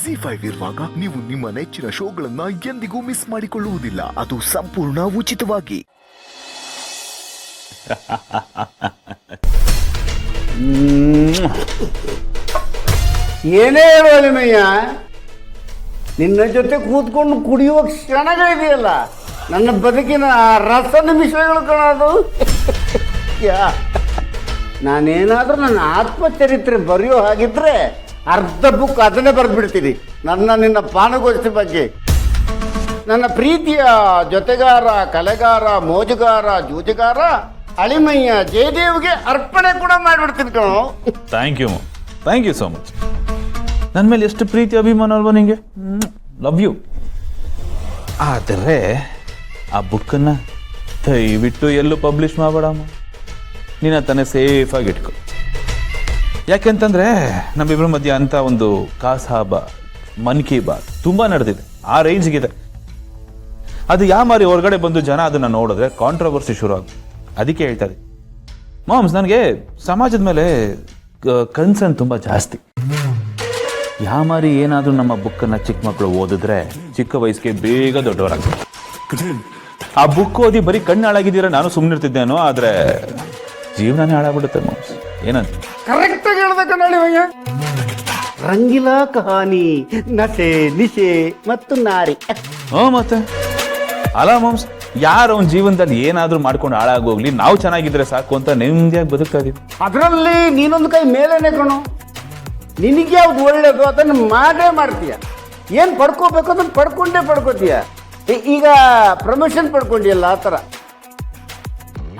ZEE5 ಇರುವಾಗ ನೀವು ನಿಮ್ಮ ನೆಚ್ಚಿನ ಶೋಗಳನ್ನ ಎಂದಿಗೂ ಮಿಸ್ ಮಾಡಿಕೊಳ್ಳುವುದಿಲ್ಲ. ಅದು ಸಂಪೂರ್ಣ ಉಚಿತವಾಗಿ. ಏನೇ ಹೇಳು ಅಲಿಮಯ್ಯ, ನಿನ್ನ ಜೊತೆ ಕೂತ್ಕೊಂಡು ಕುಡಿಯುವ ಕ್ಷಣಗಳಿದೆಯಲ್ಲ, ನನ್ನ ಬದುಕಿನ ರಸ ನಿಮಿಷಗಳು ಕಾಣೋದು. ನಾನೇನಾದರೂ ನನ್ನ ಆತ್ಮಚರಿತ್ರೆ ಬರೆಯೋ ಹಾಗಿದ್ರೆ ಅರ್ಧ ಬುಕ್ ಅದನ್ನೇ ಬರೆದು ಬಿಡ್ತೀನಿ. ನಿನ್ನ ಪಾನಗೋಷ್ಠಿ ಬಗ್ಗೆ, ನನ್ನ ಪ್ರೀತಿಯ ಜೊತೆಗಾರ, ಕಲೆಗಾರ, ಮೋಜುಗಾರ, ಜೂಜುಗಾರ ಅಳಿಮಯ್ಯ ಜಯದೇವ್ಗೆ ಅರ್ಪಣೆ ಕೂಡ ಮಾಡಿಬಿಡ್ತೀನಿ ಕಣೋ. Thank you so much. ನನ್ನ ಮೇಲೆ ಎಷ್ಟು ಪ್ರೀತಿ ಅಭಿಮಾನ ಅಲ್ವಾ ನಿಂಗೆ. Love you. ಆದರೆ ಆ ಬುಕ್ಕನ್ನು ದಯವಿಟ್ಟು ಎಲ್ಲೂ ಪಬ್ಲಿಷ್ ಮಾಡಬೇಡಮ್ಮ. ನೀನು ತಾನೇ ಸೇಫಾಗಿ ಇಟ್ಕೊ. ಯಾಕೆಂತಂದರೆ ನಮ್ಮಿಬ್ಬರ ಮಧ್ಯೆ ಅಂತ ಒಂದು ಕಾಸಾಬ ಮನ್ ಕಿ ಬಾತ್ ತುಂಬ ನಡೆದಿದೆ, ಆ ರೇಂಜ್ಗಿದೆ. ಅದು ಯಾವ ಮಾರಿ ಹೊರಗಡೆ ಬಂದು ಜನ ಅದನ್ನು ನೋಡಿದ್ರೆ ಕಾಂಟ್ರವರ್ಸಿ ಶುರು ಆಗುತ್ತೆ. ಅದಕ್ಕೆ ಹೇಳ್ತಾ ಇದ್ದೀನಿ ಮಾಮ್ಸ್, ನನಗೆ ಸಮಾಜದ ಮೇಲೆ ಕನ್ಸರ್ನ್ ತುಂಬ ಜಾಸ್ತಿ. ಯಾವ ಮಾರಿ ಏನಾದರೂ ನಮ್ಮ ಬುಕ್ಕನ್ನು ಚಿಕ್ಕ ಮಕ್ಕಳು ಓದಿದ್ರೆ ಚಿಕ್ಕ ವಯಸ್ಸಿಗೆ ಬೇಗ ದೊಡ್ಡವರಾಗ್ತಾರೆ. ಆ ಬುಕ್ ಓದಿ ಬರೀ ಕಣ್ಣು ಹಾಳಾಗಿದ್ದೀರಾ ನಾನು ಸುಮ್ಮನಿರ್ತಿದ್ದೇನೋ, ಆದರೆ ಜೀವನನೇ ಹಾಳಾಗ್ಬಿಡುತ್ತೆ ಮಾಮ್ಸ್. ಏನಂತ ಕರೆಕ್ಟ್ ಆಗಿ ಹೇಳ್ದೆ ಕನ್ನಡಿವಯ್ಯ. ರಂಗಿಲಾ ಕಹಾನಿ, ನಶೆ, ನಿಶೆ ಮತ್ತು ನಾರಿ. ಮತ್ತೆ ಅಲ್ಲ ಮಾಮ್ಸ್, ಯಾರು ಅವನ ಜೀವನದಲ್ಲಿ ಏನಾದರೂ ಮಾಡ್ಕೊಂಡು ಹಾಳಾಗೋಗ್ಲಿ, ನಾವು ಚೆನ್ನಾಗಿದ್ರೆ ಸಾಕು ಅಂತ ನೆಮ್ಮದಿಯಾಗಿ ಬದುಕ್ತಾ ಇದೀವಿ. ಅದರಲ್ಲಿ ನೀನೊಂದು ಕೈ ಮೇಲೇನೆ ಕಣೋ. ನಿನಗೆ ಯಾವ್ದು ಒಳ್ಳೇದು ಅದನ್ನು ಮಾಡೇ ಮಾಡ್ತೀಯ. ಏನು ಪಡ್ಕೋಬೇಕು ಅದನ್ನು ಪಡ್ಕೋತೀಯ. ಈಗ ಪ್ರಮೋಷನ್ ಪಡ್ಕೊಂಡಿಯಲ್ಲ, ಆ ಥರ.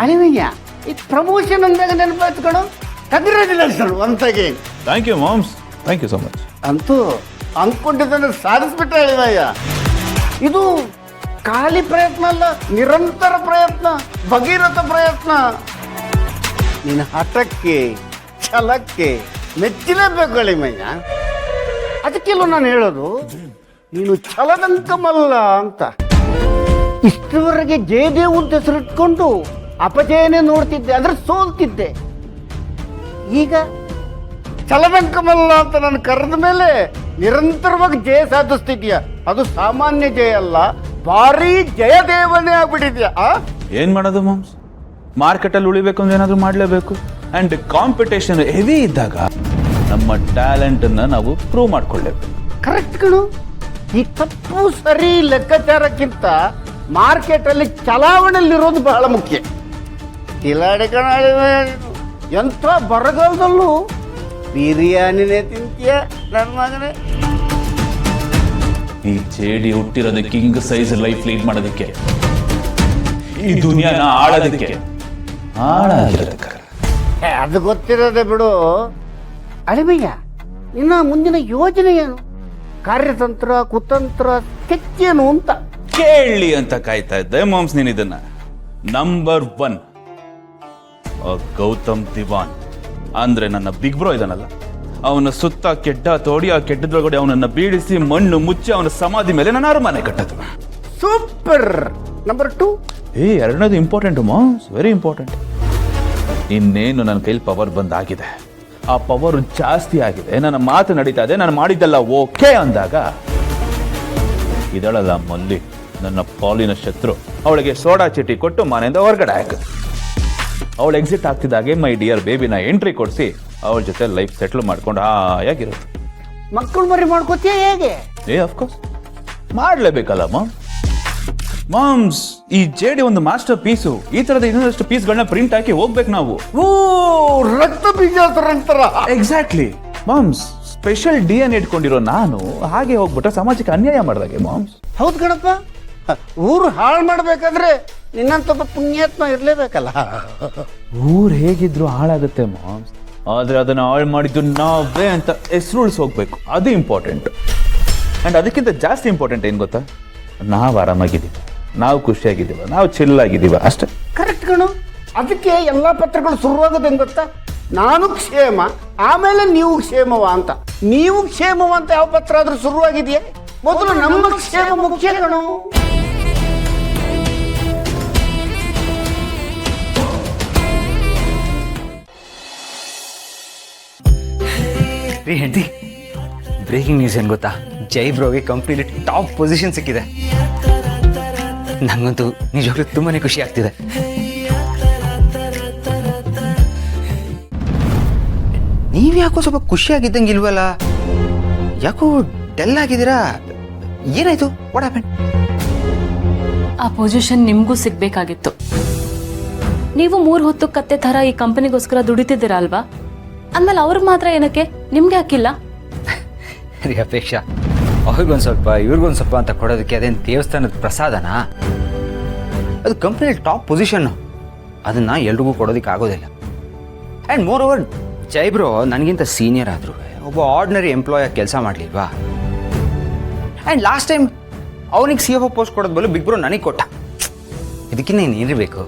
ಅಳಿವಯ್ಯ, ಈ ಪ್ರಮೋಷನ್ ಅಂದಾಗ ನೆನಪಾಯ್ತು ಕಣೋ. ಕಂಗ್ರ್ಯಾಚುಲೇಷನ್ ಒಂತಾಗೆ. Thank you moms, thank you so much. ಅಂತೂ ಅಂದ್ಕೊಂಡಿದ್ದನ್ನು ಸಾಧಿಸ್ಬಿಟ್ಟ ಅಳಿವಯ್ಯ. ಇದು ಖಾಲಿ ಪ್ರಯತ್ನ ಅಲ್ಲ, ನಿರಂತರ ಪ್ರಯತ್ನ, ಭಗೀರಥ ಪ್ರಯತ್ನ. ನಿನ್ನ ಹಠಕ್ಕೆ, ಛಲಕ್ಕೆ ಮೆಚ್ಚಲೇಬೇಕು ಅಳಿಮಯ್ಯ. ಅದಕ್ಕೆಲ್ಲೂ ನಾನು ಹೇಳೋದು, ನೀನು ಛಲದಂಕಮಲ್ಲ ಅಂತ. ಇಷ್ಟರವರೆಗೆ ಜಯದೇವ್ ಅಂತ ಹೆಸರಿಟ್ಕೊಂಡು ಅಪಜಯನೇ ನೋಡ್ತಿದ್ದೆ, ಅಂದ್ರೆ ಸೋಲ್ತಿದ್ದೆ. ಈಗ ಛಲದಂಕಮಲ್ಲ ಅಂತ ನಾನು ಕರೆದ ಮೇಲೆ ನಿರಂತರವಾಗಿ ಜಯ ಸಾಧಿಸ್ತಿದ್ಯಾ. ಅದು ಸಾಮಾನ್ಯ ಜಯ ಅಲ್ಲ, ಭಾರಿ ಜಯದೇವನೇ ಆಗ್ಬಿಟ್ಟಿದ್ಯಾ. ಏನ್ ಮಾಡೋದು ಮಾಮ್ಸ್, ಮಾರ್ಕೆಟಲ್ಲಿ ಉಳಿಬೇಕು ಅಂದ್ರೆ ಏನಾದರೂ ಮಾಡಲೇಬೇಕು. ಅಂಡ್ ಕಾಂಪಿಟೇಷನ್ ಹೆವಿ ಇದ್ದಾಗ ನಮ್ಮ ಟ್ಯಾಲೆಂಟನ್ನು ನಾವು ಪ್ರೂವ್ ಮಾಡ್ಕೊಳ್ಳೇಬೇಕು. ಕರೆಕ್ಟ್ ಕಣು. ಈ ತಪ್ಪು ಸರಿ ಲೆಕ್ಕಾಚಾರಕ್ಕಿಂತ ಮಾರ್ಕೆಟಲ್ಲಿ ಚಲಾವಣೆಯಲ್ಲಿರೋದು ಬಹಳ ಮುಖ್ಯ. ಕಿಲಾಡಿ ಕಣ, ಎಂಥ ಬರಗಾಲದಲ್ಲೂ ಬಿರಿಯಾನಿನೇ ತಿಂತೀಯ ನನ್ನ ಮಗನೇ. ಈ ಜೇಡಿ ಹುಟ್ಟಿರೋದು ಕಿಂಗ್ ಸೈಜ್ ಲೈಫ್ ಲೀಡ್ ಮಾಡೋದಕ್ಕೆ, ಈ ದುನಿಯಾನ ಆಳೋದಕ್ಕೆ, ಹಾಳಾಗಿರೋದಕ್ಕೆ. ಅದು ಗೊತ್ತಿರೋದೆ ಬಿಡು ಅಳಿಮಯ್ಯ. ಇನ್ನ ಮುಂದಿನ ಯೋಜನೆ ಏನು? ಕಾರ್ಯತಂತ್ರ, ಕುತಂತ್ರ, ಕೆಚ್ಚೇನು ಅಂತ ಕೇಳಿ ಅಂತ ಕಾಯ್ತಾ ಇದ್ದೆ ಮಾಮ್ಸ್. ನೀನು ಇದನ್ನ ನಂಬರ್ 1 ಗೌತಮ್ ದಿವಾನ್ ಅಂದ್ರೆ ನನ್ನ ಬಿಗ್ ಬ್ರೋ ಇದಾನಲ್ಲ, ಅವನ ಸುತ್ತ ಕೆಡ್ಡ ತೋಡಿ ಆ ಕೆಡ್ಡದೊಳಗಡೆ ಅವನನ್ನ ಬೀಳಿಸಿ ಮಣ್ಣು ಮುಚ್ಚಿ ಅವನ ಸಮಾಧಿ ಮೇಲೆ ನಾನು ಅರಮನೆ ಕಟ್ಟದು. ಸೂಪರ್. ನಂಬರ್ 2 ಎರಡನೇದು ಇಂಪಾರ್ಟೆಂಟ್ ಮಾಮ್ಸ್, ವೆರಿ ಇಂಪಾರ್ಟೆಂಟ್. ಇನ್ನೇನು ನನ್ನ ಕೈಲಿ ಪವರ್ ಬಂದಾಗಿದೆ, ಆ ಪವರ್ ಜಾಸ್ತಿ ಆಗಿದೆ, ನನ್ನ ಮಾತು ನಡೀತಾ ಇದೆ, ನಾನು ಮಾಡಿದ್ದೆಲ್ಲ ಓಕೆ ಅಂದಾಗ ಇದಳಲ್ಲ ಮಲ್ಲಿ, ನನ್ನ ಪಾಲಿನ ಶತ್ರು, ಅವಳಿಗೆ ಸೋಡಾ ಚೀಟಿ ಕೊಟ್ಟು ಮನೆಯಿಂದ ಹೊರಗಡೆ ಹಾಕಿದ್ರು. ಅವಳು ಎಕ್ಸಿಟ್ ಆಗ್ತಿದ್ದಾಗೆ ಮೈ ಡಿಯರ್ ಬೇಬಿನ ಎಂಟ್ರಿ ಕೊಡಿಸಿ ಅವಳ ಜೊತೆ ಲೈಫ್ ಸೆಟ್ಲ್ ಮಾಡ್ಕೊಂಡು ಹಾಯಾಗಿರುತ್ತೆ. ಮಕ್ಕಳು ಮರಿ ಮಾಡ್ಕೋತೀಯ ಹೇಗೆ? ಅಫ್ಕೋರ್ಸ್ ಮಾಡಲೇಬೇಕಲ್ಲ ಮಾಮ್ಸ್. ಈ ಜೇಡಿ ಒಂದು ಮಾಸ್ಟರ್ ಪೀಸು. ಈ ತರದ ಇನ್ನೊಂದಷ್ಟು ಪೀಸ್ಗಳನ್ನ ಪ್ರಿಂಟ್ ಹಾಕಿ ಹೋಗ್ಬೇಕು ನಾವು. ರಕ್ತ ಬೀಜ ಅಂತಾರ. Exactly moms. ಸ್ಪೆಷಲ್ DNA ಇಟ್ಕೊಂಡಿರೋ ನಾನು ಹಾಗೆ ಹೋಗ್ಬಿಟ್ರೆ ಸಮಾಜಕ್ಕೆ ಅನ್ಯಾಯ ಮಾಡಿದಾಗೆ ಮಾಮ್ಸ್. ಹೌದು ಕಣಪ್ಪ, ಊರು ಹಾಳು ಮಾಡ್ಬೇಕಾದ್ರೆ ನಿನ್ನಂತ ಪುಣ್ಯಾತ್ಮ ಇರ್ಲೇಬೇಕಲ್ಲ. ಊರು ಹೇಗಿದ್ರು ಹಾಳಾಗುತ್ತೆ ಮಾಮ್ಸ್, ಆದ್ರೆ ಅದನ್ನ ಹಾಳು ಮಾಡಿದ್ದು ನಾವೇ ಅಂತ ಹೆಸರು ಉಳಿಸಿ ಹೋಗ್ಬೇಕು. ಅದು ಇಂಪಾರ್ಟೆಂಟ್. ಅಂಡ್ ಅದಕ್ಕಿಂತ ಜಾಸ್ತಿ ಇಂಪಾರ್ಟೆಂಟ್ ಏನ್ ಗೊತ್ತಾ, ನಾವು ಆರಾಮಾಗಿದ್ದೀವಿ, ನಾವು ಖುಷಿಯಾಗಿದ್ದೀವ, ನಾವು ಚಿಲ್ಲಾಗಿದ್ದೀವ, ಅಷ್ಟೇ. ಕರೆಕ್ಟ್ ಕಣು. ಅದಕ್ಕೆ ಎಲ್ಲಾ ಪತ್ರಗಳು ಶುರುವಾಗೋದು ಹೆಂಗ್ ಗೊತ್ತಾ, ನಾನು ಕ್ಷೇಮ, ಆಮೇಲೆ ನೀವು ಕ್ಷೇಮವ ಅಂತ. ನೀವು ಕ್ಷೇಮವ ಅಂತ ಯಾವ ಪತ್ರ ಆದ್ರೂ ಶುರುವಾಗಿದೆಯೇ? ಮೊದಲು ನಮ್ಮ ಕ್ಷೇಮ ಮುಖ್ಯ ಕಣು. ರೀ ಹೆಂಡತಿ, ಬ್ರೇಕಿಂಗ್ ನ್ಯೂಸ್ ಏನು ಗೊತ್ತಾ? ಜೈ ಬ್ರೋಗೆ ಕಂಪ್ನಿಲಿ ಟಾಪ್ ಪೊಸಿಷನ್ ಸಿಕ್ಕಿದೆ. ನಂಗಂತೂ ನಿಜವಾಗ್ಲೂ ತುಂಬಾನೇ ಖುಷಿ ಆಗ್ತಿದೆ. ನೀವ್ ಯಾಕೋ ಸ್ವಲ್ಪ ಖುಷಿಯಾಗಿದ್ದಂಗಿಲ್ವಲ್ಲ, ಯಾಕೋ ಡಲ್ ಆಗಿದ್ದೀರಾ? ಏನಾಯ್ತು? What happen? ಆ ಪೊಸಿಷನ್ ನಿಮಗೂ ಸಿಗ್ಬೇಕಾಗಿತ್ತು. ನೀವು 3 ಹೊತ್ತು ಕತ್ತೆ ಥರ ಈ ಕಂಪನಿಗೋಸ್ಕರ ದುಡಿತಿದ್ದೀರಾ ಅಲ್ವಾ? ಅಂದ್ಮೇಲೆ ಅವ್ರಿಗೆ ಮಾತ್ರ ಏನಕ್ಕೆ, ನಿಮ್ಗೆ ಹಾಕಿಲ್ಲ? ರೀ ಅಪೇಕ್ಷಾ, ಅವ್ರಿಗೊಂದು ಸ್ವಲ್ಪ ಇವ್ರಿಗೊಂದು ಸ್ವಲ್ಪ ಅಂತ ಕೊಡೋದಕ್ಕೆ ಅದೇನು ದೇವಸ್ಥಾನದ ಪ್ರಸಾದನಾ? ಅದು ಕಂಪ್ನಿಯಲ್ಲಿ ಟಾಪ್ ಪೊಸಿಷನ್ನು, ಅದನ್ನು ಎಲ್ರಿಗೂ ಕೊಡೋದಕ್ಕೆ ಆಗೋದಿಲ್ಲ. And moreover Jai bro ನನಗಿಂತ ಸೀನಿಯರ್ ಆದರೂ ಒಬ್ಬ ಆರ್ಡಿನರಿ ಎಂಪ್ಲಾಯಾಗಿ ಕೆಲಸ ಮಾಡಲಿಲ್ವಾ? ಆ್ಯಂಡ್ ಲಾಸ್ಟ್ ಟೈಮ್ ಅವನಿಗೆ CFO ಪೋಸ್ಟ್ ಕೊಡೋದು ಬದಲು ಬಿಗ್ ಬ್ರೋ ನನಗೆ ಕೊಟ್ಟ. ಇದಕ್ಕಿಂತ ಏನಿರಬೇಕು?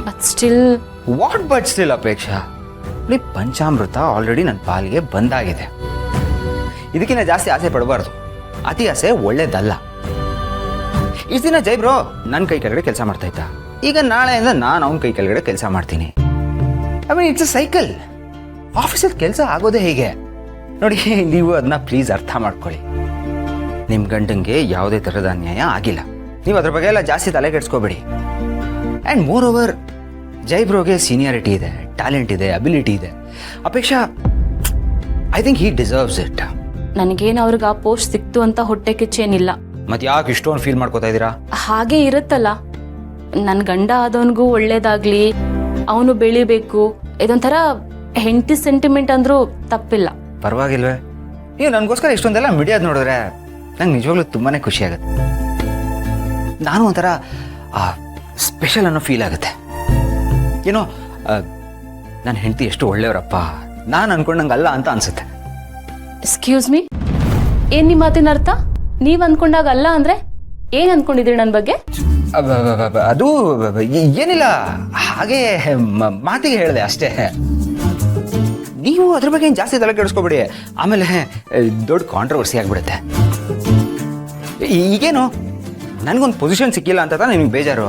But still what but still Apeksha? ಪಂಚಾಮೃತ ಆಲ್ರೆಡಿ ನನ್ನ ಪಾಲಿಗೆ ಬಂದಾಗಿದೆ. ಇದಕ್ಕಿಂತ ಜಾಸ್ತಿ ಆಸೆ ಪಡಬಾರ್ದು. ಅತಿ ಆಸೆ ಒಳ್ಳೇದಲ್ಲ. ಇಷ್ಟು ದಿನ ಜೈ ಬ್ರೋ ನನ್ನ ಕೈ ಕೆಳಗಡೆ ಕೆಲಸ ಮಾಡ್ತಾ ಇದ್ದ, ಈಗ ನಾಳೆಯಿಂದ ನಾನು ಅವನ ಕೈ ಕೆಳಗಡೆ ಕೆಲಸ ಮಾಡ್ತೀನಿ. I mean it's a cycle. ಆಫೀಸಲ್ಲಿ ಕೆಲಸ ಆಗೋದೇ ಹೀಗೆ ನೋಡಿ. ನೀವು ಅದನ್ನ ಪ್ಲೀಸ್ ಅರ್ಥ ಮಾಡ್ಕೊಳ್ಳಿ. ನಿಮ್ಮ ಗಂಡಂಗೆ ಯಾವುದೇ ಥರದ ಅನ್ಯಾಯ ಆಗಿಲ್ಲ. ನೀವು ಅದ್ರ ಬಗ್ಗೆ ಎಲ್ಲ ಜಾಸ್ತಿ ತಲೆ ಕೆಡಿಸ್ಕೋಬೇಡಿ. ಆ್ಯಂಡ್ ಮೋರ್ ಓವರ್ ಜೈ ಬ್ರೋಗೆ ಸೀನಿಯಾರಿಟಿ ಇದೆ, ಟ್ಯಾಲೆಂಟ್ ಇದೆ, ಅಬಿಲಿಟಿ ಇದೆ. Apeksha, I think he deserves it. ನನಗೇನು ಅವ್ರಿಗೆ ಆ ಪೋಸ್ಟ್ ಸಿಕ್ತು ಅಂತ ಹೊಟ್ಟೆ ಕಿಚ್ಚೇನಿಲ್ಲ. ಮತ್ತೆ ಯಾಕೆ ಇಷ್ಟೊಂದು ಫೀಲ್ ಮಾಡ್ಕೋತಾ ಇದ್ದೀರಾ? ಹಾಗೆ ಇರುತ್ತಲ್ಲ, ನನ್ನ ಗಂಡ ಆದವನಿಗೂ ಒಳ್ಳೇದಾಗ್ಲಿ, ಅವನು ಬೆಳಿಬೇಕು, ಇದೊಂಥರ ಹೆಂಡತಿ ಸೆಂಟಿಮೆಂಟ್ ಅಂದ್ರೂ ತಪ್ಪಿಲ್ಲ. ಪರವಾಗಿಲ್ವೇ? ನೀವು ನನಗೋಸ್ಕರ ಇಷ್ಟೊಂದೆಲ್ಲ ಮಿಡಿಯೋದು ನೋಡಿದ್ರೆ ನಂಗೆ ನಿಜವಾಗ್ಲೂ ತುಂಬಾ ಖುಷಿ ಆಗುತ್ತೆ. ನಾನು ಒಂಥರ ಸ್ಪೆಷಲ್ ಅನ್ನೋ ಫೀಲ್ ಆಗುತ್ತೆ. ಏನೋ ನನ್ನ ಹೆಂಡತಿ ಎಷ್ಟು ಒಳ್ಳೆಯವರಪ್ಪ, ನಾನು ಅನ್ಕೊಂಡಂಗೆ ಅಲ್ಲ ಅಂತ ಅನ್ಸುತ್ತೆ. ಎಕ್ಸ್ಕ್ಯೂಸ್ ಮೀ, ಏನ್ ನಿಮ್ಮ ಮಾತಿನ ಅರ್ಥ? ನೀವ್ ಅನ್ಕೊಂಡಾಗ ಅಲ್ಲ ಅಂದ್ರೆ ಏನ್ ಅನ್ಕೊಂಡಿದ್ರಿ ನನ್ನ ಬಗ್ಗೆ? ಅದು ಏನಿಲ್ಲ, ಹಾಗೆ ಮಾತಿಗೆ ಹೇಳಿದೆ ಅಷ್ಟೇ. ನೀವು ಅದ್ರ ಬಗ್ಗೆ ಏನು ಜಾಸ್ತಿ ತಲೆ ಕೆಡಿಸ್ಕೊಬೇಡಿ, ಆಮೇಲೆ ದೊಡ್ಡ ಕಾಂಟ್ರವರ್ಸಿ ಆಗಿಬಿಡುತ್ತೆ. ಈಗೇನು ನನಗೊಂದು ಪೊಸಿಷನ್ ಸಿಕ್ಕಿಲ್ಲ ಅಂತ ನಿಮಗೆ ಬೇಜಾರು?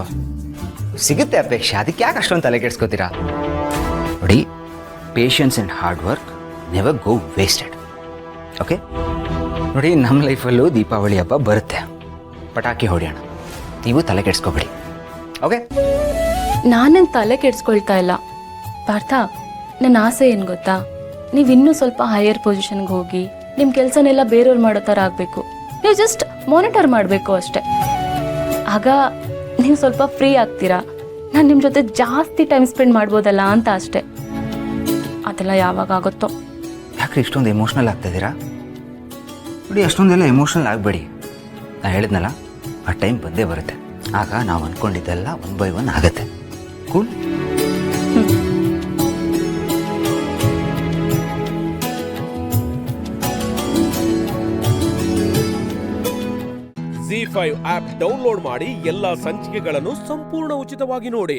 ಸಿಗುತ್ತೆ ಅಪೇಕ್ಷೆ, ಅದಕ್ಕೆ ಯಾಕೆ ಅಷ್ಟೊಂದು ತಲೆ ಕೆಡಿಸ್ಕೋತೀರಾ? ನೋಡಿ, patience and hard work never go wasted. Okay ನೋಡಿ, ನಮ್ಮ ಲೈಫಲ್ಲೂ ದೀಪಾವಳಿ ಹಬ್ಬ ಬರುತ್ತೆ, ಪಟಾಕಿ ಹೊಡೆಯೋಣ. ನೀವು ತಲೆ ಕೆಡಿಸ್ಕೋಬೇಡಿ, ಓಕೆ? ನಾನೇನು ತಲೆ ಕೆಡ್ಸ್ಕೊಳ್ತಾ ಇಲ್ಲ ಪಾರ್ಥ. ನನ್ನ ಆಸೆ ಏನು ಗೊತ್ತಾ, ನೀವು ಇನ್ನೂ ಸ್ವಲ್ಪ ಹೈಯರ್ ಪೊಸಿಷನ್ಗೆ ಹೋಗಿ ನಿಮ್ಮ ಕೆಲಸನೆಲ್ಲ ಬೇರೆಯವ್ರು ಮಾಡೋ ಥರ ಆಗಬೇಕು. ನೀವು ಜಸ್ಟ್ ಮಾನಿಟರ್ ಮಾಡಬೇಕು ಅಷ್ಟೆ. ಆಗ ನೀವು ಸ್ವಲ್ಪ ಫ್ರೀ ಆಗ್ತೀರಾ, ನಾನು ನಿಮ್ಮ ಜೊತೆ ಜಾಸ್ತಿ ಟೈಮ್ ಸ್ಪೆಂಡ್ ಮಾಡ್ಬೋದಲ್ಲ ಅಂತ ಅಷ್ಟೆ. ಅದೆಲ್ಲ ಯಾವಾಗ ಆಗುತ್ತೋ. ಯಾಕೆ ಇಷ್ಟೊಂದು ಎಮೋಷ್ನಲ್ ಆಗ್ತಾ ಇದ್ದೀರಾ? ನೋಡಿ, ಅಷ್ಟೊಂದೆಲ್ಲ ಎಮೋಷ್ನಲ್ ಆಗಬೇಡಿ. ನಾನು ಹೇಳಿದ್ನಲ್ಲ, ಆ ಟೈಮ್ ಬಂದೇ ಬರುತ್ತೆ. ಆಗ ನಾವು ಅಂದ್ಕೊಂಡಿದ್ದೆಲ್ಲ 1 by 1 ಆಗುತ್ತೆ. ಕೂಲ್? ZEE5 ಆಪ್ ಡೌನ್ಲೋಡ್ ಮಾಡಿ ಎಲ್ಲಾ ಸಂಚಿಕೆಗಳನ್ನು ಸಂಪೂರ್ಣ ಉಚಿತವಾಗಿ ನೋಡಿ.